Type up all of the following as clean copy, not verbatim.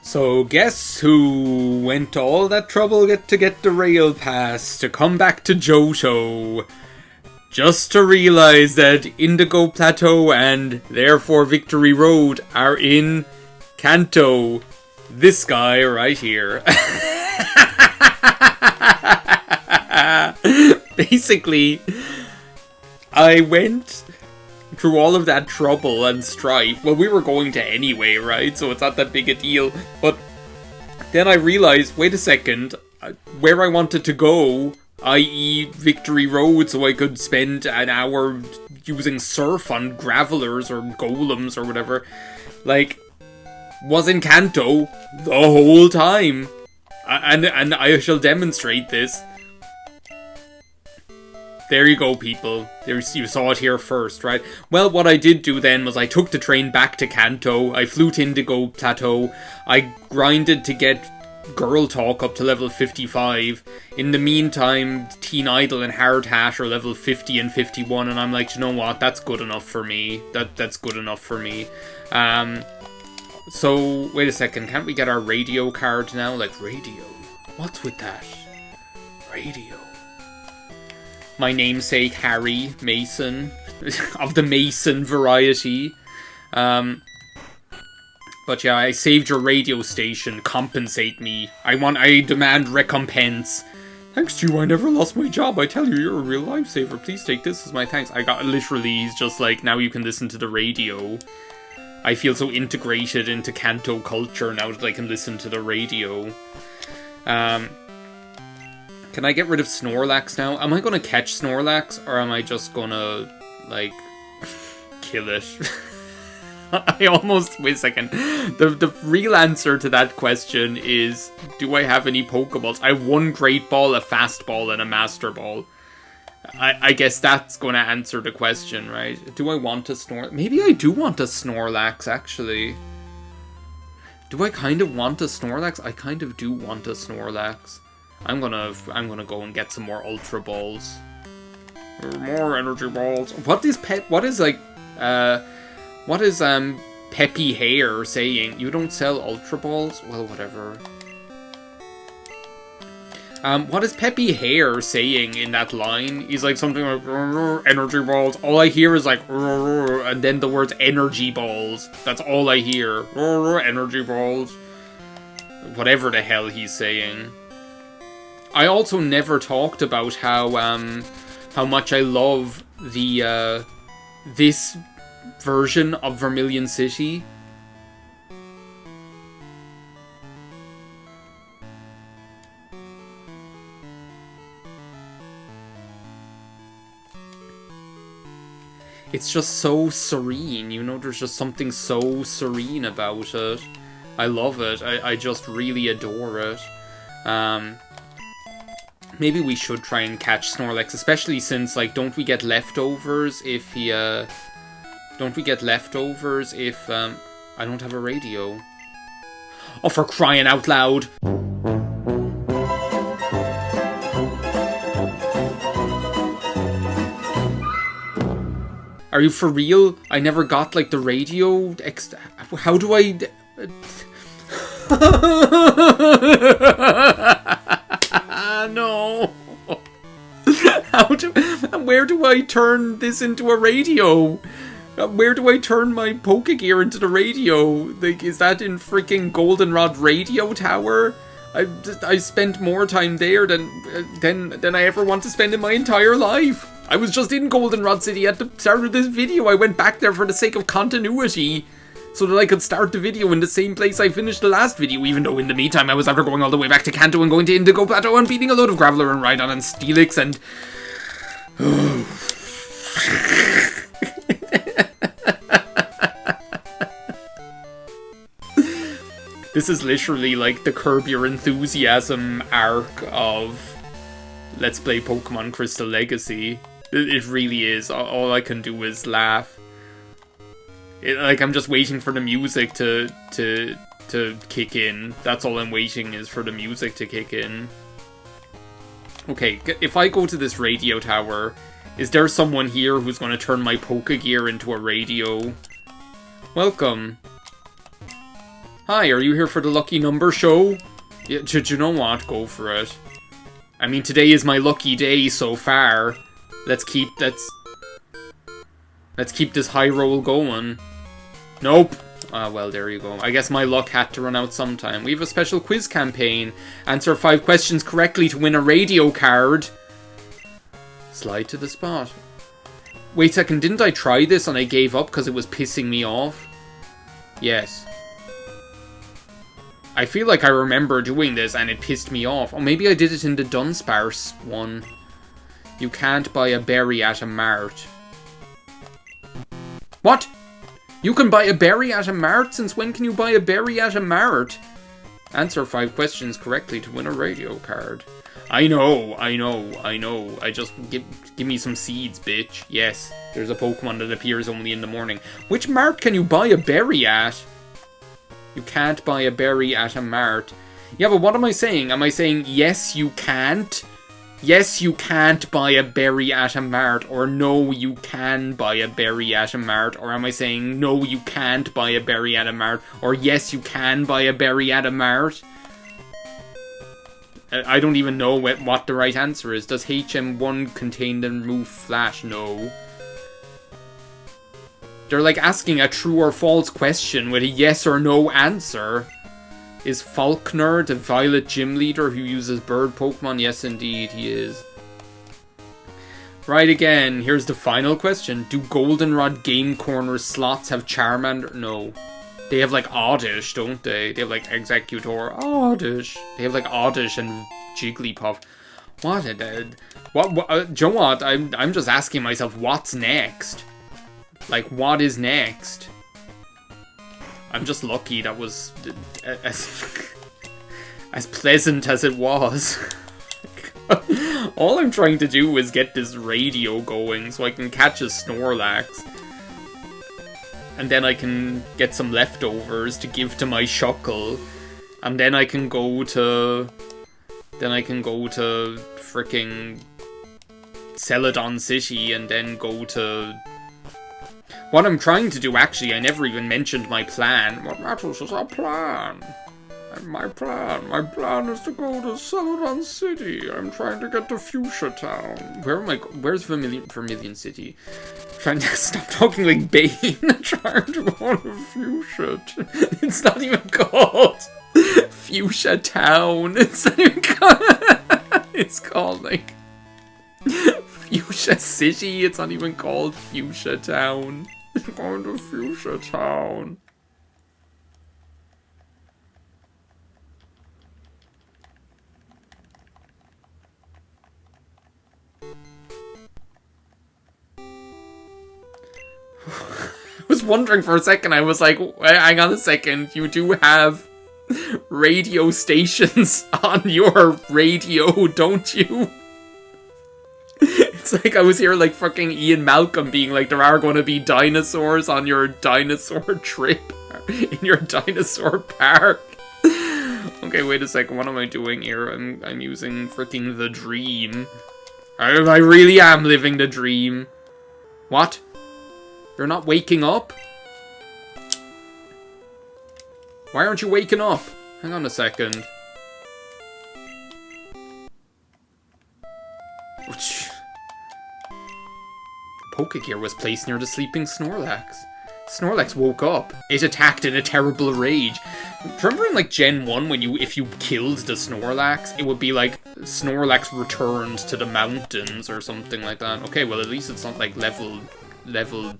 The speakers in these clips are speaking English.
So guess who went to all that trouble to get the rail pass to come back to Johto, just to realize that Indigo Plateau and therefore Victory Road are in Kanto. This guy right here. Basically, I went through all of that trouble and strife. Well, we were going to anyway, right? So it's not that big a deal. But then I realized, wait a second, where I wanted to go, i.e. Victory Road, so I could spend an hour using surf on gravelers or golems or whatever, like, was in Kanto the whole time. And I shall demonstrate this. There you go, people. You saw it here first, right? Well, what I did do then was I took the train back to Kanto. I flew to Indigo Plateau. I grinded to get Girl Talk up to level 55. In the meantime, Teen Idol and Hard Hat are level 50 and 51. And I'm like, you know what? That's good enough for me. That's good enough for me. So, wait a second. Can't we get our radio card now? Like, radio? What's with that? Radio. My namesake, Harry Mason, of the Mason variety. But yeah, I saved your radio station. Compensate me. I demand recompense. Thanks to you, I never lost my job. I tell you, you're a real lifesaver. Please take this as my thanks. Literally, he's just like, now you can listen to the radio. I feel so integrated into Kanto culture now that I can listen to the radio. Can I get rid of Snorlax now? Am I going to catch Snorlax, or am I just going to, like, kill it? Wait a second. The real answer to that question is, do I have any Pokeballs? I have one Great Ball, a Fast Ball, and a Master Ball. I guess that's going to answer the question, right? Do I want a Snorlax? Maybe I do want a Snorlax, actually. Do I kind of want a Snorlax? I kind of do want a Snorlax. I'm gonna go and get some more Ultra Balls. More Energy Balls. What is Peppy Hair saying? You don't sell Ultra Balls? Well, whatever. What is Peppy Hair saying in that line? He's like something like, Energy Balls. All I hear is like, and then the words Energy Balls. That's all I hear. Energy Balls. Whatever the hell he's saying. I also never talked about how much I love the this version of Vermilion City. It's just so serene, you know, there's just something so serene about it. I love it. I just really adore it. Maybe we should try and catch Snorlax, especially since, like, don't we get leftovers if he, don't we get leftovers if, I don't have a radio? Oh, for crying out loud! Are you for real? I never got, like, the radio how do I... No. Where do I turn this into a radio? Where do I turn my Pokegear into the radio? Like, is that in freaking Goldenrod Radio Tower? I spent more time there than I ever want to spend in my entire life. I was just in Goldenrod City at the start of this video. I went back there for the sake of continuity, so that I could start the video in the same place I finished the last video, even though in the meantime I was after going all the way back to Kanto and going to Indigo Plateau and beating a load of Graveler and Rhydon and Steelix and... This is literally like the Curb Your Enthusiasm arc of Let's Play Pokemon Crystal Legacy. It really is. All I can do is laugh. Like, I'm just waiting for the music to kick in. That's all I'm waiting is for the music to kick in. Okay, if I go to this radio tower, is there someone here who's going to turn my Pokegear into a radio? Welcome. Hi, are you here for the lucky number show? Yeah, do you know what? Go for it. I mean, today is my lucky day so far. Let's keep this high roll going. Nope. Ah, well, there you go. I guess my luck had to run out sometime. We have a special quiz campaign. Answer 5 questions correctly to win a radio card. Slide to the spot. Wait a second, didn't I try this and I gave up because it was pissing me off? Yes. I feel like I remember doing this and it pissed me off. Or maybe I did it in the Dunsparce one. You can't buy a berry at a mart. What? You can buy a berry at a mart? Since when can you buy a berry at a mart? Answer 5 questions correctly to win a radio card. I know. I just give me some seeds, bitch. Yes, there's a Pokemon that appears only in the morning. Which mart can you buy a berry at? You can't buy a berry at a mart. Yeah, but what am I saying? Am I saying yes, you can't? Yes, you can't buy a berry at a mart, or no, you can buy a berry at a mart, or am I saying no, you can't buy a berry at a mart, or yes, you can buy a berry at a mart? I don't even know what the right answer is. Does HM1 contain the move Flash? No. They're like asking a true or false question with a yes or no answer. Is Falkner the Violet Gym Leader who uses bird Pokemon? Yes, indeed, he is. Right again, here's the final question. Do Goldenrod Game Corner slots have Charmander? No. They have like Oddish, don't they? They have like Executor, Oddish. They have like Oddish and Jigglypuff. What? Do you know what? I'm just asking myself, what's next? Like, what is next? I'm just lucky that was as pleasant as it was. All I'm trying to do is get this radio going so I can catch a Snorlax. And then I can get some leftovers to give to my Shuckle. And then I can go to... fricking Celadon City and then go to... What I'm trying to do, actually, I never even mentioned my plan. What matters is our plan. And my plan is to go to Celadon City. I'm trying to get to Fuchsia Town. Where's Vermilion City? I'm trying to stop talking like Bane. I'm trying to go to Fuchsia. It's not even called Fuchsia Town. It's not even called... It's called, like... Fuchsia City. It's not even called Fuchsia Town. I'm going to Fuchsia Town. I was wondering for a second. I was like, hang on a second. You do have radio stations on your radio, don't you? It's like I was here like fucking Ian Malcolm being like, there are going to be dinosaurs on your dinosaur trip in your dinosaur park. Okay, wait a second. What am I doing here? I'm using freaking the dream. I really am living the dream. What? You're not waking up? Why aren't you waking up? Hang on a second. Pokegear was placed near the sleeping Snorlax. Snorlax woke up. It attacked in a terrible rage. Remember in like Gen 1 when if you killed the Snorlax, it would be like Snorlax returned to the mountains or something like that. Okay, well at least it's not like level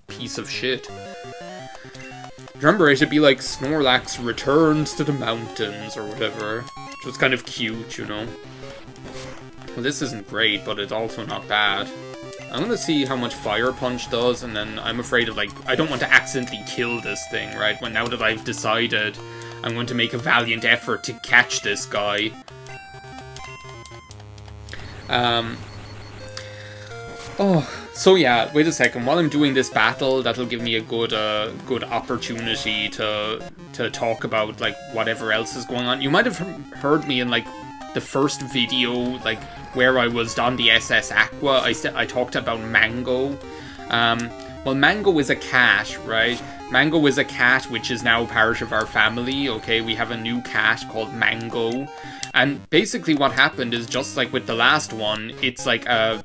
piece of shit. Remember, it should be like Snorlax returns to the mountains or whatever. Which was kind of cute, you know. Well, this isn't great, but it's also not bad. I'm gonna see how much Fire Punch does, and then I'm afraid of, like, I don't want to accidentally kill this thing, right? When now that I've decided I'm going to make a valiant effort to catch this guy. So yeah, wait a second. While I'm doing this battle, that'll give me a good opportunity to talk about, like, whatever else is going on. You might have heard me in, like, the first video, like, where I was on the SS Aqua. I talked about Mango. Well, Mango is a cat, right? Mango is a cat which is now part of our family, okay? We have a new cat called Mango. And basically what happened is, just like with the last one, it's like a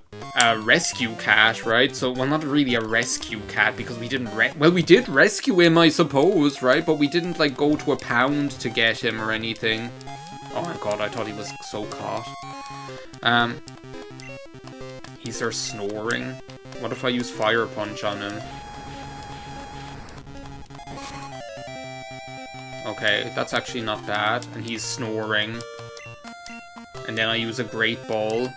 rescue cat, right? So, well, not really a rescue cat, because we didn't well, we did rescue him, I suppose, right? But we didn't, like, go to a pound to get him or anything. Oh my god, I thought he was so caught. He's there snoring. What if I use Fire Punch on him? Okay, that's actually not bad. And he's snoring. And then I use a Great Ball.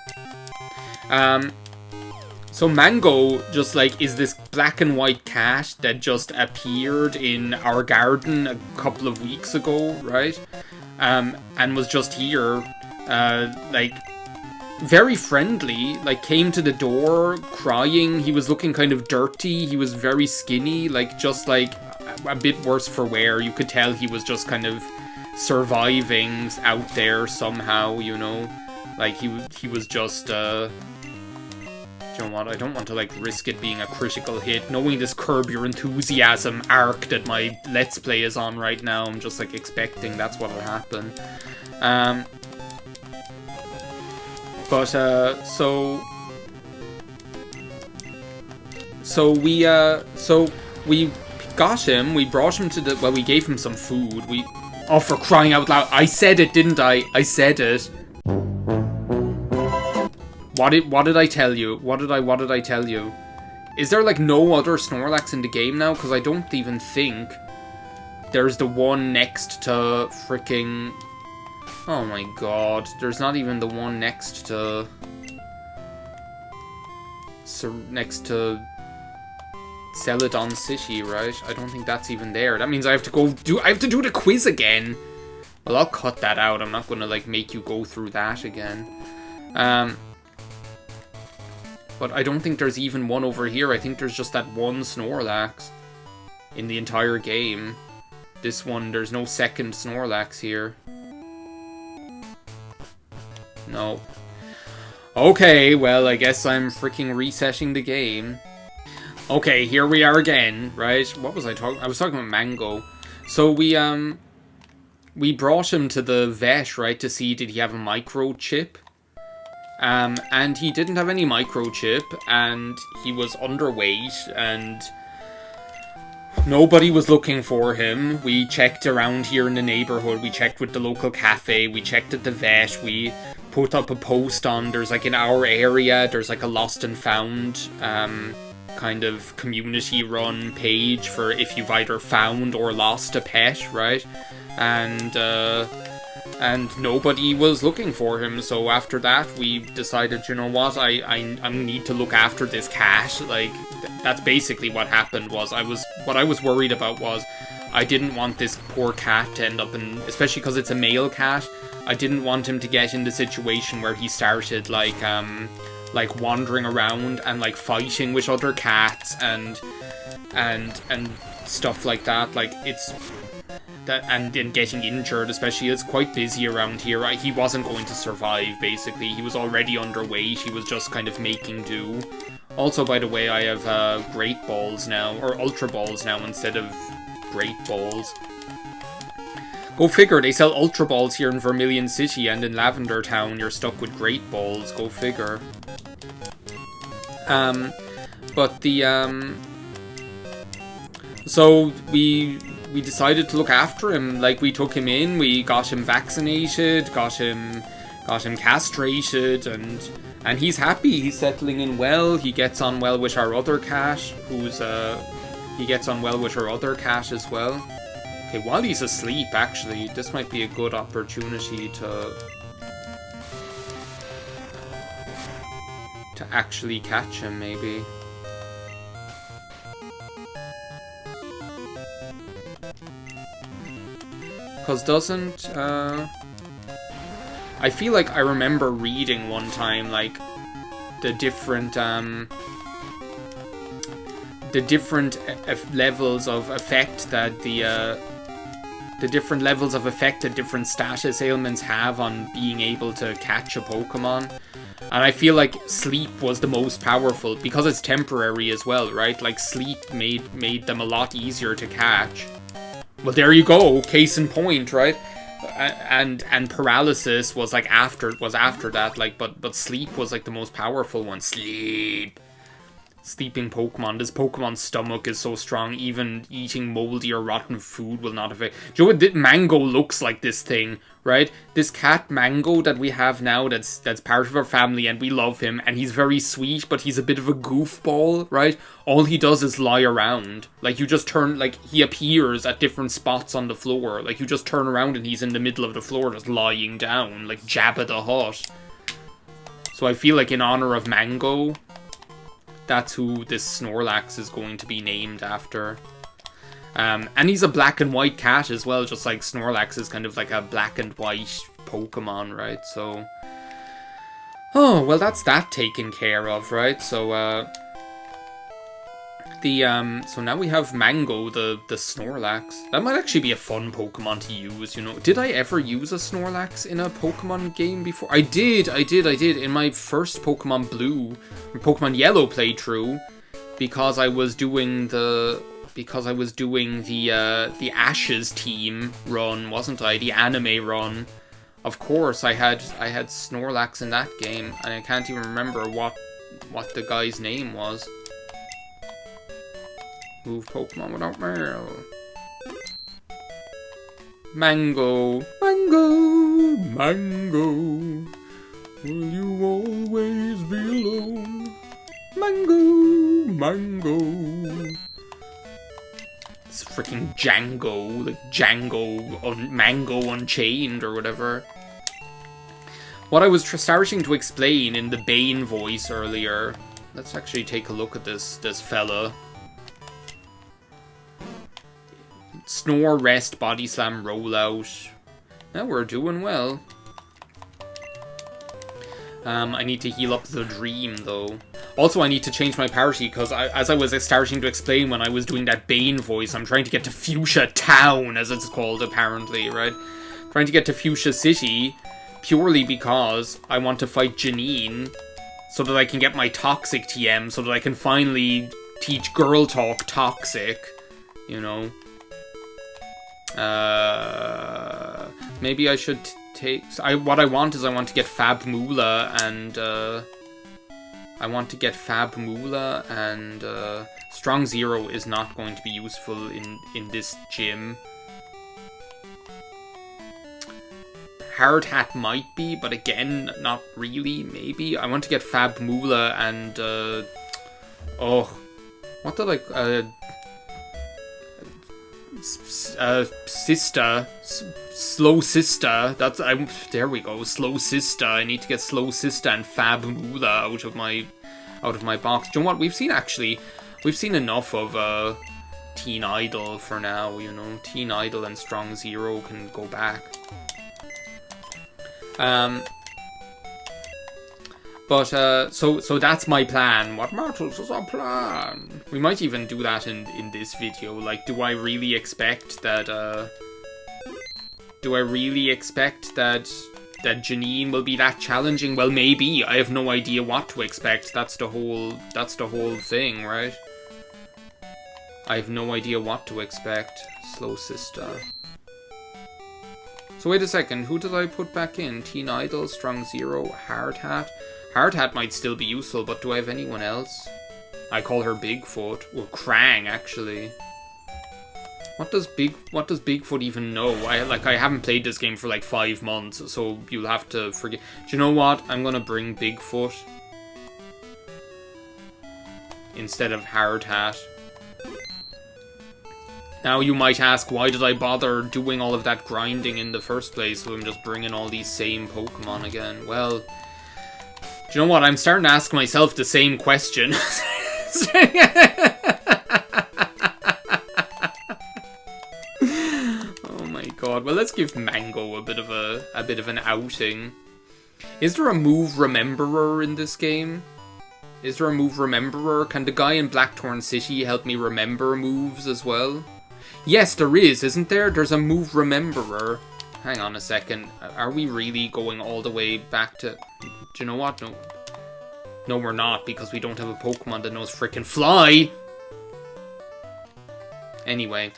So Mango just, like, is this black and white cat that just appeared in our garden a couple of weeks ago, right? And was just here, like, very friendly, like, came to the door crying. He was looking kind of dirty. He was very skinny, like, just, like, a bit worse for wear. You could tell he was just kind of surviving out there somehow, you know? Like, he was just, you know what, I don't want to, like, risk it being a critical hit. Knowing this Curb Your Enthusiasm arc that my Let's Play is on right now, I'm just, like, expecting that's what'll happen. So we got him, we brought him to the, well, we gave him some food, oh, for crying out loud, I said it, didn't I? I said it. What did I tell you? What did I tell you? Is there, like, no other Snorlax in the game now? Because I don't even think there's the one next to freaking... Oh my god. There's not even the one next to... next to Celadon City, right? I don't think that's even there. That means I have to do the quiz again. Well, I'll cut that out. I'm not gonna, like, make you go through that again. But I don't think there's even one over here. I think there's just that one Snorlax in the entire game. This one, there's no second Snorlax here. No. Okay, well, I guess I'm freaking resetting the game. Okay, here we are again, right? What was I talking? I was talking about Mango. So we brought him to the vet, right, to see did he have a microchip. And he didn't have any microchip, and he was underweight, and nobody was looking for him. We checked around here in the neighborhood, we checked with the local cafe, we checked at the vet, we put up a post on, there's, like, in our area, there's, like, a lost and found, kind of community-run page for if you've either found or lost a pet, right? And nobody was looking for him, so after that we decided, you know what, I need to look after this cat. Like, that's basically what happened. What I was worried about was I didn't want this poor cat to end up in, especially because it's a male cat, I didn't want him to get in the situation where he started, like wandering around and, like, fighting with other cats and stuff like that. Like, it's... and getting injured, especially. It's quite busy around here. He wasn't going to survive, basically. He was already underweight. He was just kind of making do. Also, by the way, I have Great Balls now, or Ultra Balls now instead of Great Balls. Go figure, they sell Ultra Balls here in Vermilion City, and in Lavender Town you're stuck with Great Balls. Go figure. But the, so we decided to look after him. Like, we took him in, we got him vaccinated, got him castrated, and he's happy. He's settling in well. He gets on well with our other cat, he gets on well with her other cat as well. Okay, while he's asleep, actually, this might be a good opportunity to actually catch him, maybe. Because doesn't, I feel like I remember reading one time, like, the different levels of effect that the different levels of effect that different status ailments have on being able to catch a Pokemon. And I feel like sleep was the most powerful, because it's temporary as well, right? Like, sleep made them a lot easier to catch. Well, there you go, case in point, right? And paralysis was like after that, like, but sleep was like the most powerful one. Sleeping Pokemon. This Pokemon's stomach is so strong, even eating moldy or rotten food will not affect. Do you know what Mango looks like, this thing, right? This cat Mango that we have now, that's part of our family, and we love him, and he's very sweet, but he's a bit of a goofball, right? All he does is lie around. Like, you just turn, like, he appears at different spots on the floor. Like, you just turn around and he's in the middle of the floor just lying down, like Jabba the Hutt. So I feel like in honor of Mango, that's who this Snorlax is going to be named after. And he's a black and white cat as well, just like Snorlax is kind of like a black and white Pokemon, right? So, oh, well, that's that taken care of, right? So, so now we have Mango, the Snorlax. That might actually be a fun Pokemon to use, you know. Did I ever use a Snorlax in a Pokemon game before? I did. In my first Pokemon Blue, or Pokemon Yellow playthrough, because I was doing the Ashes team run, wasn't I? The anime run. Of course, I had Snorlax in that game, and I can't even remember what the guy's name was. Move Pokemon without mail. Mango, Mango, Mango. Will you always be alone? Mango, Mango. It's freaking Django, like Django, Mango Unchained or whatever. What I was starting to explain in the Bane voice earlier. Let's actually take a look at this fella. Snore, rest, body slam, rollout. Now we're doing well. I need to heal up the dream, though. Also, I need to change my party, because as I was starting to explain when I was doing that Bane voice, I'm trying to get to Fuchsia Town, as it's called, apparently, right? Trying to get to Fuchsia City, purely because I want to fight Janine, so that I can get my Toxic TM, so that I can finally teach Girl Talk Toxic, you know? Maybe I should take... what I want is I want to get Fab Moolah and, Strong Zero is not going to be useful in this gym. Hard Hat might be, but again, not really, maybe. I want to get Fab Moolah and, what did I... Sister, Slow Sister. There we go. Slow Sister. I need to get Slow Sister and Fab Moolah out of my box. Do you know what? We've seen enough of Teen Idol for now. You know, Teen Idol and Strong Zero can go back. But, so that's my plan. What matters is our plan. We might even do that in this video. Like, do I really expect that Janine will be that challenging? Well, maybe. I have no idea what to expect. That's the whole thing, right? I have no idea what to expect. Slow Sister. So wait a second, who did I put back in? Teen Idol, Strong Zero, Hard Hat. Hard Hat might still be useful, but do I have anyone else? I call her Bigfoot. Or Krang, actually. What does Bigfoot even know? I haven't played this game for like 5 months, so you'll have to forget. Do you know what? I'm gonna bring Bigfoot instead of Hard Hat. Now you might ask, why did I bother doing all of that grinding in the first place? So I'm just bringing all these same Pokemon again. Well... Do you know what? I'm starting to ask myself the same question. Oh my god. Well, let's give Mango a bit of an outing. Is there a move rememberer in this game? Is there a move rememberer? Can the guy in Blackthorn City help me remember moves as well? Yes, there is, isn't there? There's a move rememberer. Hang on a second. Are we really going all the way back to... Do you know what? No. No, we're not, because we don't have a Pokemon that knows frickin' fly! Anyway.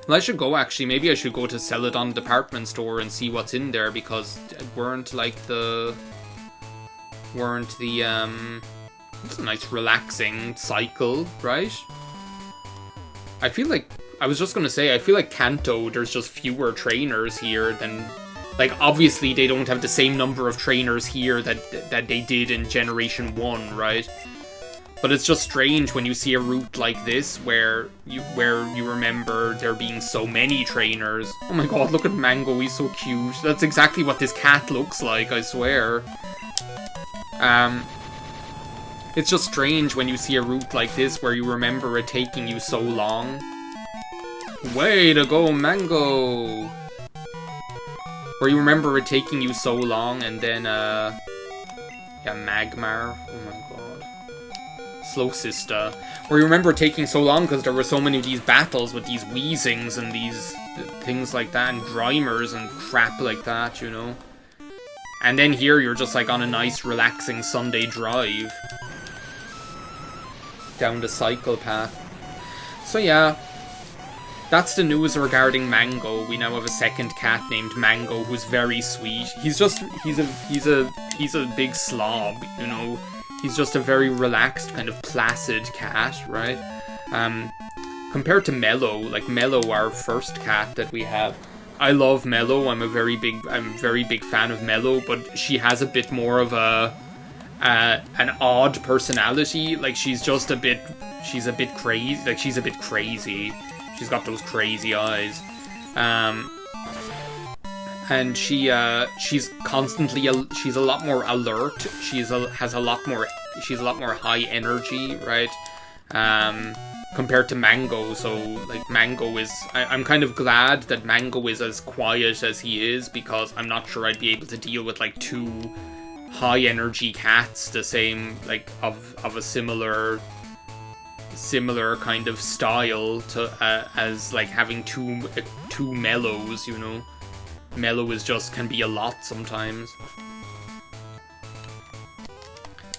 Well, I should go, actually. Maybe I should go to Celadon department store and see what's in there, because weren't the, it's a nice relaxing cycle, right? I feel like, I was just gonna say, I feel like Kanto, there's just fewer trainers here than, like, obviously they don't have the same number of trainers here that they did in Generation 1, right? But it's just strange when you see a route like this, where you remember there being so many trainers. Oh my god, look at Mango, he's so cute. That's exactly what this cat looks like, I swear. It's just strange when you see a route like this where you remember it taking you so long. Way to go, Mango! Where you remember it taking you so long, and then, yeah, Magmar. Oh my god. Slow Sister. Where you remember it taking so long because there were so many of these battles with these Weezings and these things like that, and Dreimers and crap like that, you know? And then here you're just like on a nice, relaxing Sunday drive down the cycle path. So yeah, that's the news regarding Mango. We now have a second cat named Mango who's very sweet. He's a big slob, you know. He's just a very relaxed, kind of placid cat, right? Compared to Mellow, like Mellow, our first cat that we have. I love Mellow. I'm a very big fan of Mellow, but she has a bit more of an odd personality. Like she's a bit crazy. Like she's a bit crazy. She's got those crazy eyes. And she's constantly she's a lot more alert. She's a lot more high energy, right? Compared to Mango. So like Mango is, I'm kind of glad that Mango is as quiet as he is, because I'm not sure I'd be able to deal with like two high energy cats the same, like of a similar kind of style to as like having two Mellows, you know. Mellow can be a lot sometimes.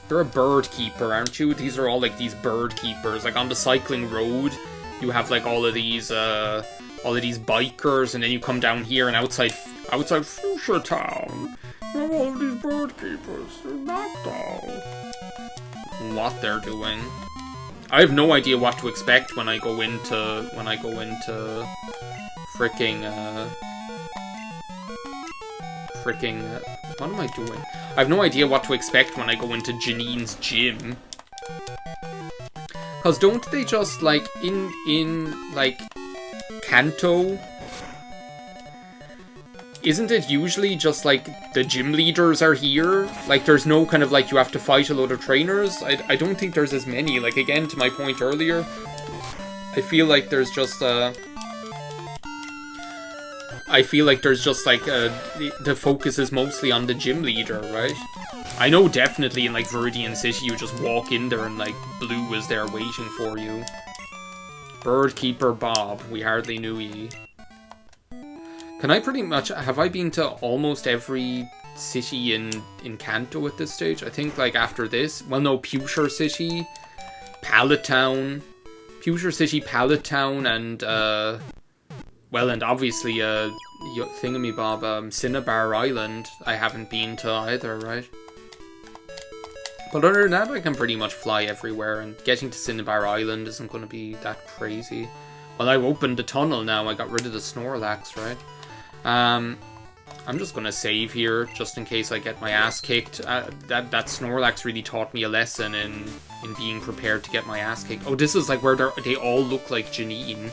You're a bird keeper, aren't you? These are all like these bird keepers. Like on the cycling road, you have like all of these bikers, and then you come down here and outside Fuchsia Town, you have all of these bird keepers. They're not dull. What they're doing. I have no idea what to expect when I go into what am I doing? I have no idea what to expect when I go into Janine's gym. Cause don't they just like in like Kanto? Isn't it usually just like the gym leaders are here? Like there's no kind of like you have to fight a load of trainers? I don't think there's as many. Like again, to my point earlier, I feel like there's just the focus is mostly on the gym leader, right? I know definitely in like Viridian City you just walk in there and like Blue is there waiting for you. Birdkeeper Bob, we hardly knew ye. Can I pretty much, have I been to almost every city in Kanto at this stage? I think like after this, well no, Pewter City, Pallet Town, and well, and obviously, thingamabob, Cinnabar Island, I haven't been to either, right? But other than that, I can pretty much fly everywhere, and getting to Cinnabar Island isn't going to be that crazy. Well, I've opened the tunnel now, I got rid of the Snorlax, right? I'm just going to save here, just in case I get my ass kicked. That Snorlax really taught me a lesson in being prepared to get my ass kicked. Oh, this is like where they all look like Janine.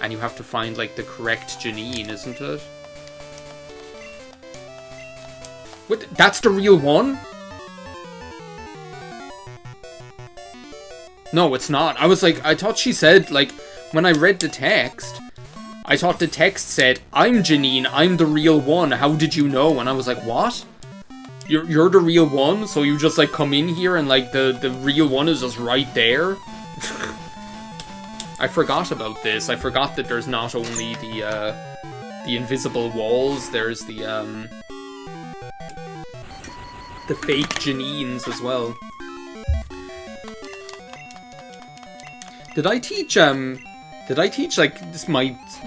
And you have to find, like, the correct Janine, isn't it? What? That's the real one? No, it's not. I was like, I thought she said, like, when I read the text, I thought the text said, I'm Janine, I'm the real one, how did you know? And I was like, what? You're the real one? So you just, like, come in here and, like, the real one is just right there? I forgot about this. I forgot that there's not only the invisible walls, there's the The fake Janines as well. Did I teach, like,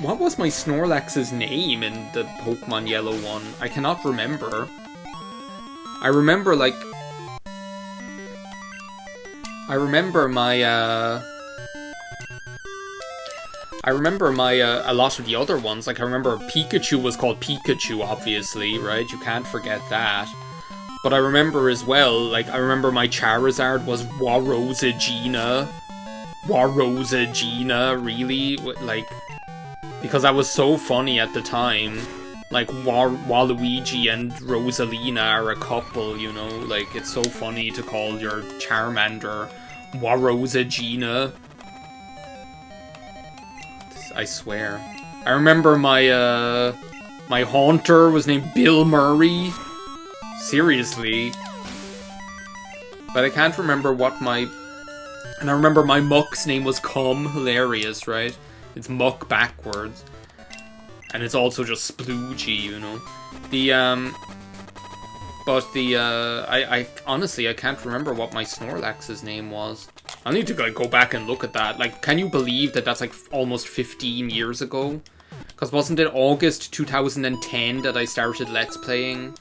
what was my Snorlax's name in the Pokemon Yellow one? I cannot remember. I remember my, a lot of the other ones. Like, I remember Pikachu was called Pikachu, obviously, right? You can't forget that. But I remember as well, like, I remember my Charizard was Warosagina. Warosagina, really? Like, because that was so funny at the time. Like, Waluigi and Rosalina are a couple, you know? Like, it's so funny to call your Charmander Warosagina. I swear. I remember my, my Haunter was named Bill Murray. Seriously. But I can't remember what my... And I remember my Muck's name was Cum. Hilarious, right? It's Muck backwards. And it's also just Sploogey, you know? I honestly, I can't remember what my Snorlax's name was. I need to like, go back and look at that. Like, can you believe that that's like almost 15 years ago? Because wasn't it August 2010 that I started Let's Playing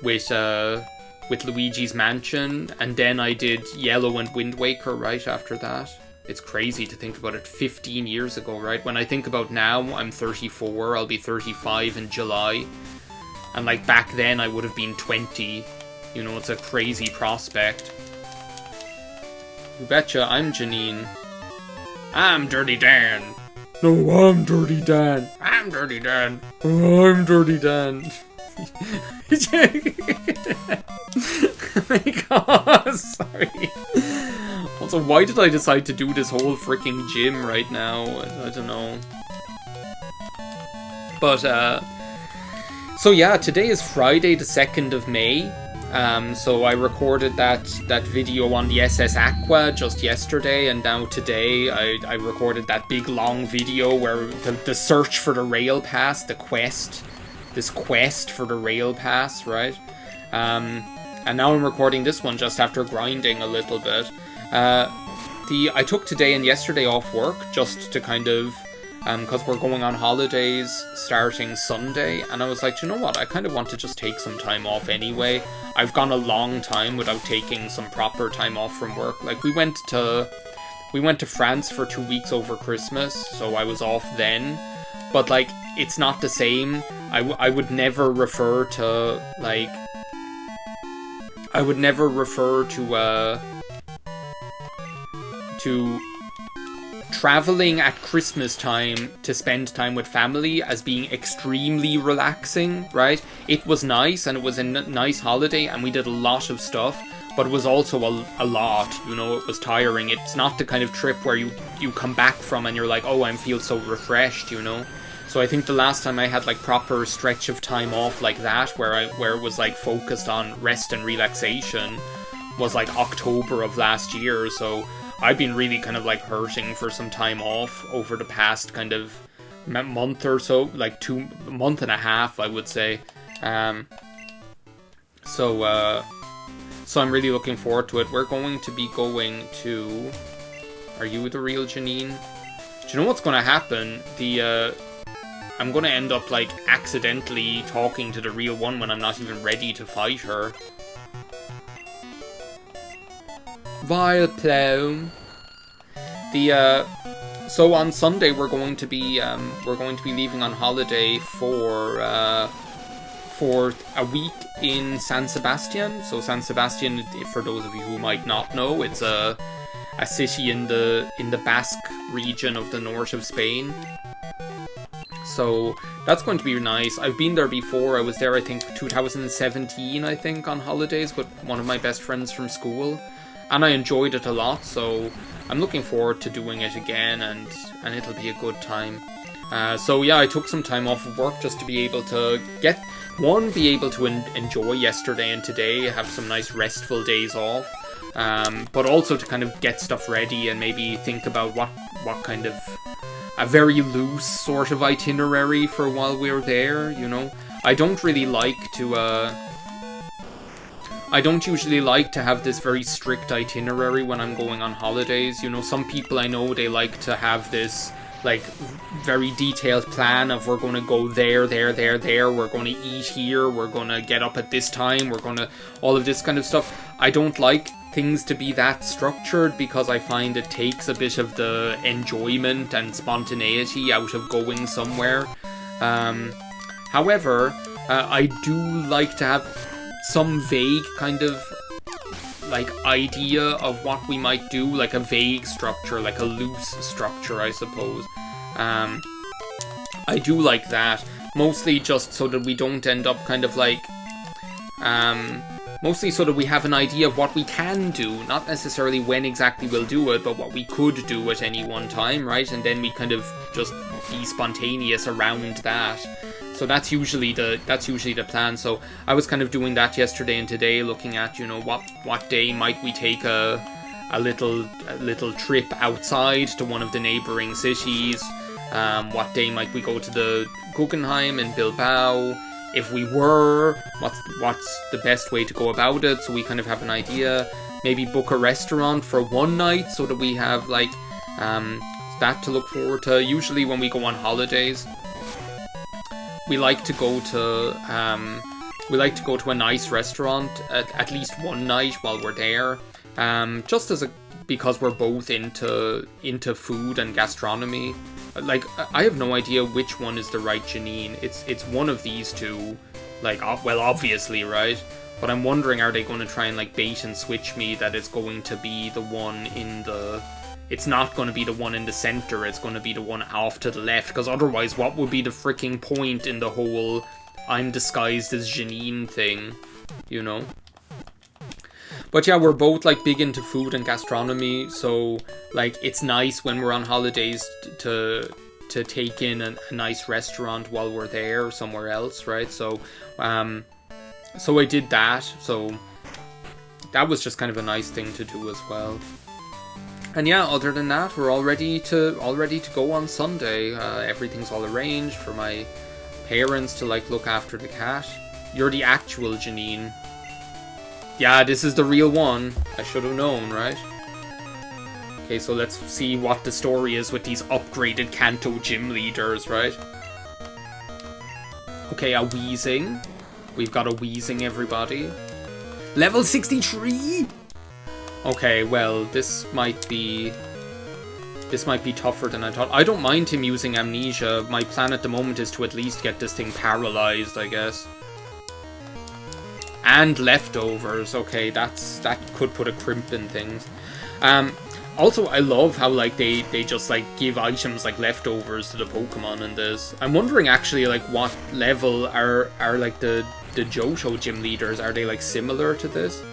with Luigi's Mansion? And then I did Yellow and Wind Waker right after that. It's crazy to think about it, 15 years ago, right? When I think about now, I'm 34, I'll be 35 in July. And like back then, I would have been 20. You know, it's a crazy prospect. You betcha, I'm Janine. I'm Dirty Dan. No, I'm Dirty Dan. I'm Dirty Dan. Oh, I'm Dirty Dan. Oh my god, sorry. Also, why did I decide to do this whole freaking gym right now? I don't know. But, so yeah, today is Friday the 2nd of May. So I recorded that video on the SS Aqua just yesterday, and now today I recorded that big long video where the search for the rail pass, this quest for the rail pass, right? And now I'm recording this one just after grinding a little bit. I took today and yesterday off work just to kind of, because we're going on holidays starting Sunday, and I was like, you know what, I kind of want to just take some time off anyway. I've gone a long time without taking some proper time off from work. Like, we went to France for 2 weeks over Christmas, so I was off then. But, like, it's not the same. I would never refer to, like... I would never refer to traveling at Christmas time to spend time with family as being extremely relaxing, right? It was nice, and it was a nice holiday, and we did a lot of stuff, but it was also a lot, you know, it was tiring. It's not the kind of trip where you come back from and you're like, oh, I feel so refreshed, you know? So I think the last time I had like proper stretch of time off like that, where it was like focused on rest and relaxation, was like October of last year. So I've been really kind of like hurting for some time off over the past kind of month or so, like month and a half, I would say. So I'm really looking forward to it. We're going to be going to... Are you the real Janine? Do you know what's going to happen? I'm going to end up like accidentally talking to the real one when I'm not even ready to fight her. Vileplume. So on Sunday we're going to be leaving on holiday for a week in San Sebastian. So San Sebastian, for those of you who might not know, it's a city in the Basque region of the north of Spain. So that's going to be nice. I've been there before. I was there, I think, 2017, I think, on holidays with one of my best friends from school. And I enjoyed it a lot, so I'm looking forward to doing it again, and it'll be a good time. So yeah, I took some time off of work just to be able to be able to enjoy yesterday and today, have some nice restful days off, but also to kind of get stuff ready and maybe think about what kind of a very loose sort of itinerary for while we're there, you know. I don't really like I don't usually like to have this very strict itinerary when I'm going on holidays. You know, some people I know, they like to have this, like, very detailed plan of we're going to go there, we're going to eat here, we're going to get up at this time, we're going to... all of this kind of stuff. I don't like things to be that structured because I find it takes a bit of the enjoyment and spontaneity out of going somewhere. However, I do like to have some vague kind of like idea of what we might do, like a vague structure, like a loose structure, I suppose. I do like that, mostly just so that we don't end up kind of like mostly so that we have an idea of what we can do, not necessarily when exactly we'll do it, but what we could do at any one time, right? And then we kind of just be spontaneous around that. So that's usually the plan. So I was kind of doing that yesterday and today, looking at, you know, what day might we take a little trip outside to one of the neighboring cities. What day might we go to the Guggenheim in Bilbao? If we were, what's the best way to go about it? So we kind of have an idea. Maybe book a restaurant for one night so that we have like that to look forward to. Usually when we go on holidays, we like to go to a nice restaurant at least one night while we're there. Because we're both into food and gastronomy. Like, I have no idea which one is the right Janine. It's one of these two. Like, well, obviously, right? But I'm wondering, are they going to try and like bait and switch me that it's going to be the one in the... It's not going to be the one in the center, it's going to be the one off to the left, because otherwise what would be the freaking point in the whole I'm disguised as Janine thing, you know? But yeah, we're both like big into food and gastronomy, so like it's nice when we're on holidays to take in a nice restaurant while we're there or somewhere else, right? So I did that, so that was just kind of a nice thing to do as well. And yeah, other than that, we're all ready to go on Sunday. Everything's all arranged for my parents to like look after the cat. You're the actual Janine. Yeah, this is the real one. I should have known, right? Okay, so let's see what the story is with these upgraded Kanto gym leaders, right? Okay, a Weezing. We've got a Weezing, everybody. Level 63! Okay, well, this might be tougher than I thought. I don't mind him using amnesia. My plan at the moment is to at least get this thing paralyzed, I guess. And leftovers. Okay, that could put a crimp in things. Also, I love how like they just like give items like leftovers to the Pokemon in this. I'm wondering actually like what level are like the Johto gym leaders. Are they like similar to this?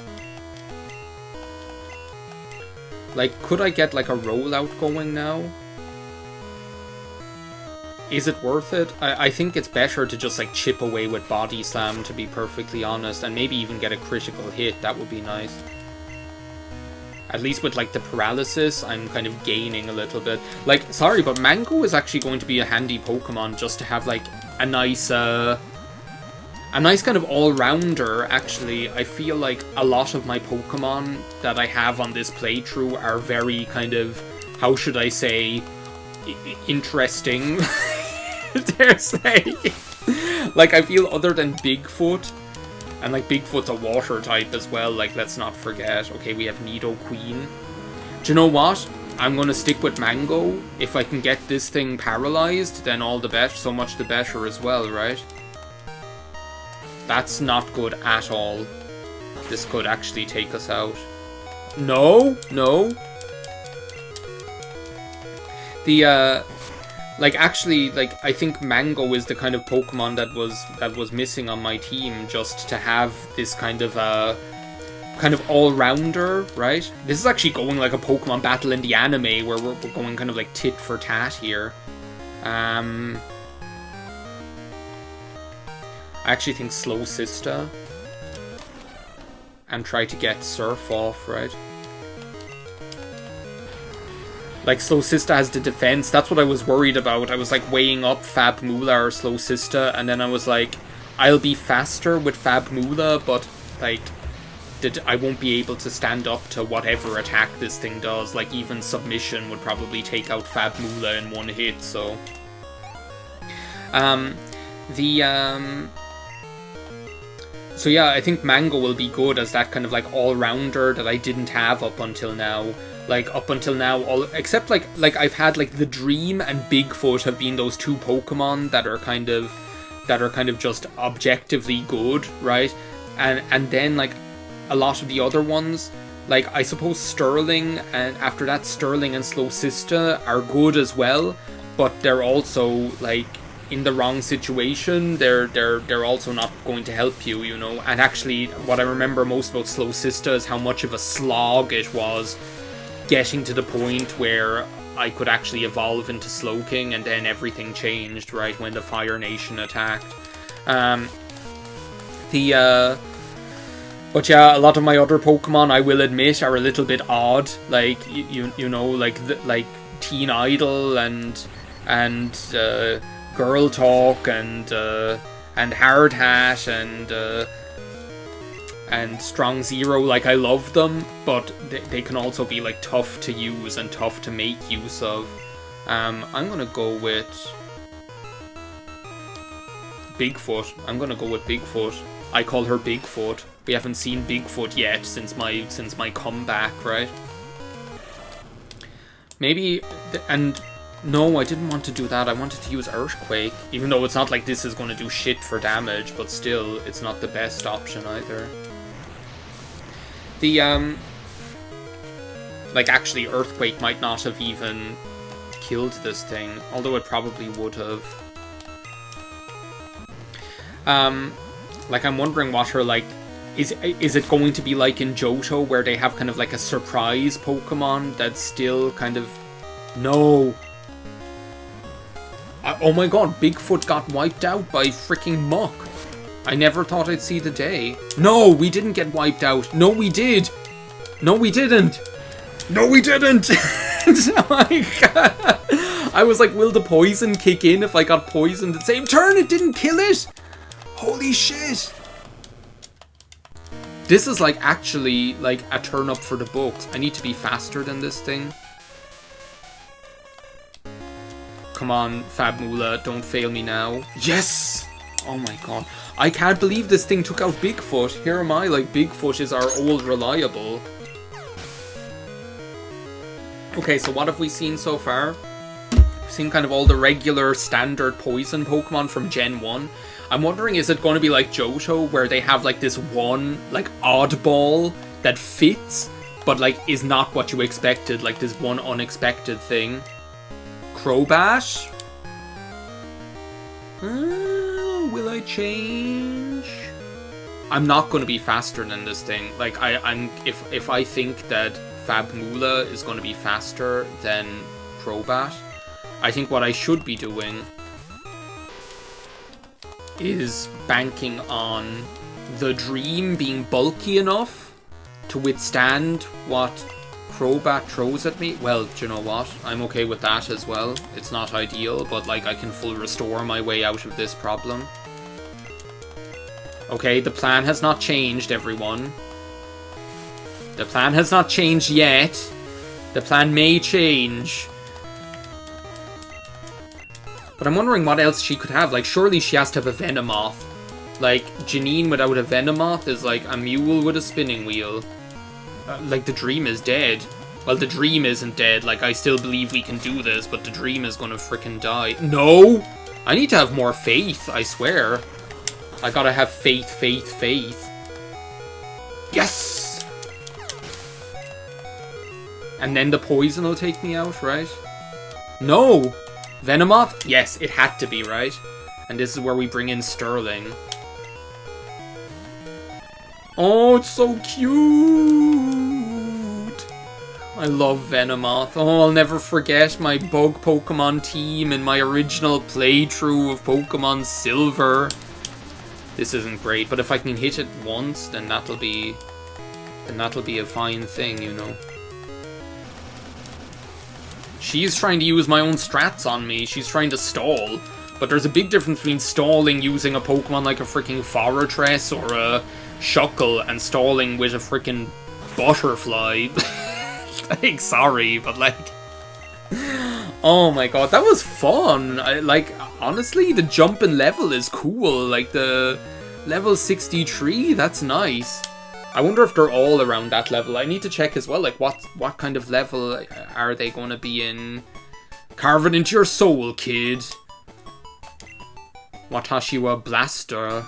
Like, could I get, like, a rollout going now? Is it worth it? I think it's better to just, like, chip away with Body Slam, to be perfectly honest, and maybe even get a critical hit. That would be nice. At least with, like, the paralysis, I'm kind of gaining a little bit. Like, sorry, but Mango is actually going to be a handy Pokemon just to have, like, a nice kind of all-rounder, actually. I feel like a lot of my Pokemon that I have on this playthrough are very kind of, how should I say, interesting, dare say. Like, I feel other than Bigfoot, and like Bigfoot's a water type as well, like, let's not forget. Okay, we have Nidoqueen. Do you know what? I'm gonna stick with Mango. If I can get this thing paralyzed, then all the better, so much the better as well, right? That's not good at all. This could actually take us out. No, no. The, like, actually, like, I think Mango is the kind of Pokemon that was missing on my team, just to have this kind of all-rounder, right? This is actually going like a Pokemon battle in the anime, where we're going kind of like tit for tat here. I actually think Slow Sister and try to get Surf off, right? Like, Slow Sister has the defense. That's what I was worried about. I was like weighing up Fab Mula or Slow Sister, and then I was like, I'll be faster with Fab Mula, but like I won't be able to stand up to whatever attack this thing does. Like, even submission would probably take out Fabmoola in one hit, so... So yeah, I think Mango will be good as that kind of like all-rounder that I didn't have up until now. Like, up until now, except like I've had like the Dream and Bigfoot have been those two Pokemon that are kind of just objectively good, right? And then like a lot of the other ones, like I suppose Sterling, and after that Sterling and Slow Sister are good as well, but they're also like in the wrong situation. They're also not going to help you, you know. And actually, what I remember most about Slow Sister is how much of a slog it was getting to the point where I could actually evolve into Slowking, and then everything changed, right, when the Fire Nation attacked. But yeah, a lot of my other Pokemon, I will admit, are a little bit odd. Like, you know, like Teen Idol and Girl Talk and Hard Hat and Strong Zero. Like, I love them, but they can also be like tough to use and tough to make use of. I'm gonna go with Bigfoot. I call her Bigfoot. We haven't seen Bigfoot yet since my comeback, right? Maybe, and no, I didn't want to do that. I wanted to use Earthquake, even though it's not like this is going to do shit for damage, but still, it's not the best option either. Like, actually, Earthquake might not have even killed this thing, although it probably would have. Like, I'm wondering what her, like, is it going to be like in Johto, where they have kind of like a surprise Pokemon that's still kind of... No! Oh my god, Bigfoot got wiped out by freaking Muck. I never thought I'd see the day. No, we didn't get wiped out. No, we did! No, we didn't! No, we didn't! Oh my god! I was like, will the poison kick in if I got poisoned at the same turn? It didn't kill it! Holy shit! This is like actually like a turn up for the books. I need to be faster than this thing. Come on, Fabmoola, don't fail me now. Yes! Oh my god. I can't believe this thing took out Bigfoot. Here am I, like, Bigfoot is our old reliable. Okay, so what have we seen so far? We've seen kind of all the regular standard poison Pokemon from Gen 1. I'm wondering, is it going to be like Johto, where they have like this one, like, oddball that fits, but like is not what you expected, like this one unexpected thing? Crobat? Will I change? I'm not going to be faster than this thing. Like, if I think that Fabmoola is going to be faster than Crobat, I think what I should be doing is banking on the Dream being bulky enough to withstand what Crobat throws at me. Well, do you know what? I'm okay with that as well. It's not ideal, but like I can full restore my way out of this problem. Okay, the plan has not changed, everyone. The plan has not changed yet. The plan may change. But I'm wondering what else she could have. Like, surely she has to have a Venomoth. Like, Janine without a Venomoth is like a mule with a spinning wheel. Like, the Dream is dead. Well, the Dream isn't dead. Like, I still believe we can do this, but the Dream is gonna frickin' die. No! I need to have more faith, I swear. I gotta have faith, faith, faith. Yes! And then the poison will take me out, right? No! Venomoth? Yes, it had to be, right? And this is where we bring in Sterling. Oh, it's so cute! I love Venomoth. Oh, I'll never forget my bug Pokemon team in my original playthrough of Pokemon Silver. This isn't great, but if I can hit it once, then that'll be a fine thing, you know. She's trying to use my own strats on me. She's trying to stall. But there's a big difference between stalling using a Pokemon like a freaking Forretress or a Shuckle and stalling with a freaking butterfly. Like, sorry, but like... Oh my god, that was fun. Honestly, the jumping level is cool. Like, the level 63, that's nice. I wonder if they're all around that level. I need to check as well, like, what kind of level are they going to be in? Carve it into your soul, kid. Watashi wa Blaster.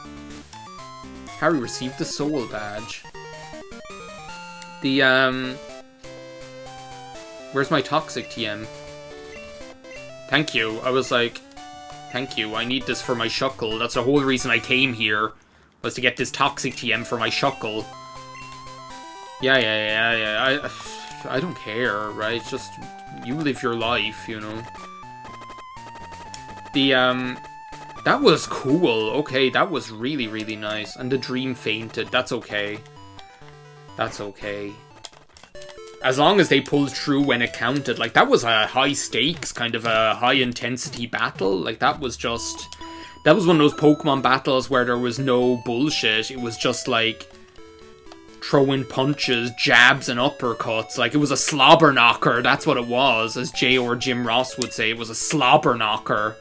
Harry received the soul badge. Where's my toxic TM? Thank you. I was like, thank you. I need this for my Shuckle. That's the whole reason I came here, was to get this toxic TM for my Shuckle. Yeah. I don't care, right? Just, you live your life, you know. That was cool. Okay, that was really, really nice. And the dream fainted. That's okay. That's okay. As long as they pulled through when it counted. Like, that was a high stakes, kind of a high intensity battle. Like, that was one of those Pokemon battles where there was no bullshit. It was just, like, throwing punches, jabs, and uppercuts. Like, it was a slobber knocker. That's what it was, as Jay or Jim Ross would say. It was a slobber knocker.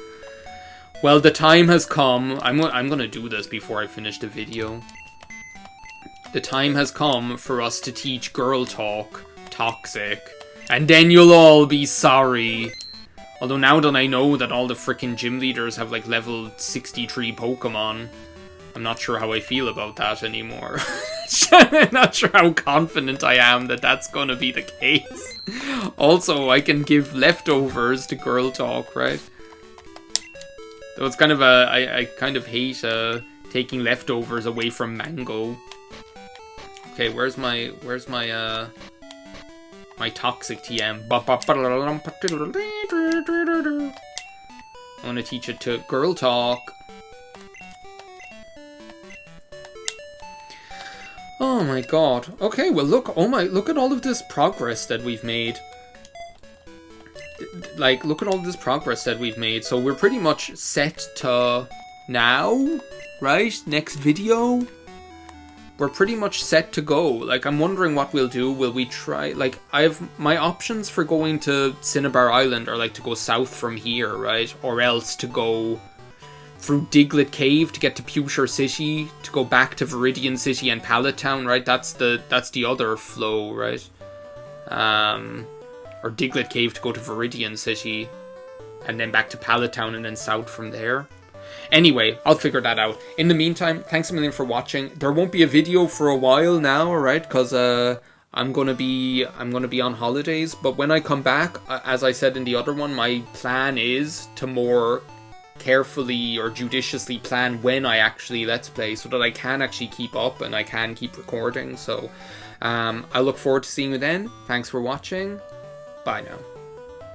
Well, the time has come. I'm gonna do this before I finish the video. The time has come for us to teach Girl Talk Toxic. And then you'll all be sorry. Although now that I know that all the freaking gym leaders have like level 63 Pokemon, I'm not sure how I feel about that anymore. I'm not sure how confident I am that that's gonna be the case. Also, I can give leftovers to Girl Talk, right? Though it's kind of I kind of hate taking leftovers away from Mango. Okay, where's my my toxic TM? I want to teach it to Girl Talk. Oh my god. Okay, well look at all of this progress that we've made. Like, look at all this progress that we've made. So we're pretty much set to now, right? Next video. We're pretty much set to go. Like, I'm wondering what we'll do. Will we try... Like, I have... My options for going to Cinnabar Island are, like, to go south from here, right? Or else to go through Diglett Cave to get to Pewter City, to go back to Viridian City and Pallet Town, right? That's the other flow, right? Or Diglett Cave to go to Viridian City, and then back to Pallet Town, and then south from there. Anyway, I'll figure that out. In the meantime, thanks a million for watching. There won't be a video for a while now, alright? Because I'm gonna be on holidays. But when I come back, as I said in the other one, my plan is to more carefully or judiciously plan when I actually Let's Play, so that I can actually keep up and I can keep recording. So I look forward to seeing you then. Thanks for watching. Bye now.